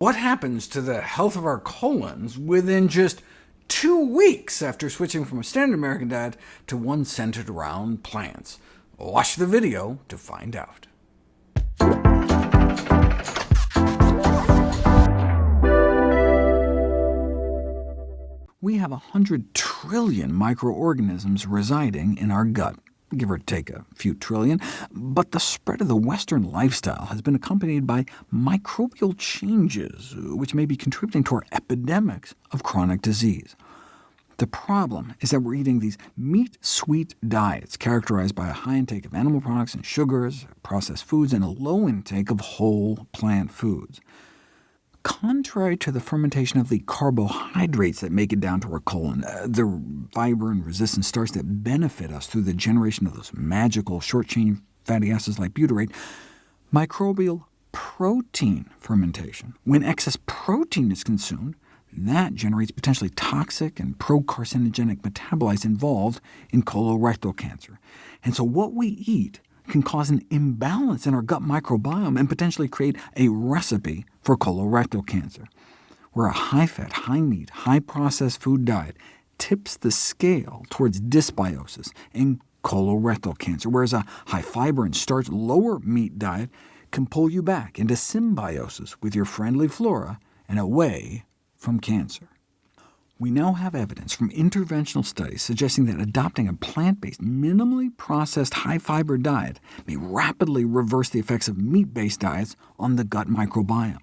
What happens to the health of our colons within just 2 weeks after switching from a standard American diet to one centered around plants? Watch the video to find out. We have 100 trillion microorganisms residing in our gut, give or take a few trillion, but the spread of the Western lifestyle has been accompanied by microbial changes, which may be contributing to our epidemics of chronic disease. The problem is that we're eating these meat-sweet diets characterized by a high intake of animal products and sugars, processed foods, and a low intake of whole plant foods. Contrary to the fermentation of the carbohydrates that make it down to our colon, the fiber and resistant starch that benefit us through the generation of those magical short-chain fatty acids like butyrate, microbial protein fermentation, when excess protein is consumed, that generates potentially toxic and pro-carcinogenic metabolites involved in colorectal cancer. And so what we eat can cause an imbalance in our gut microbiome and potentially create a recipe for colorectal cancer, where a high-fat, high-meat, high-processed food diet tips the scale towards dysbiosis and colorectal cancer, whereas a high-fiber and starch, lower-meat diet can pull you back into symbiosis with your friendly flora and away from cancer. We now have evidence from interventional studies suggesting that adopting a plant-based, minimally processed high-fiber diet may rapidly reverse the effects of meat-based diets on the gut microbiome.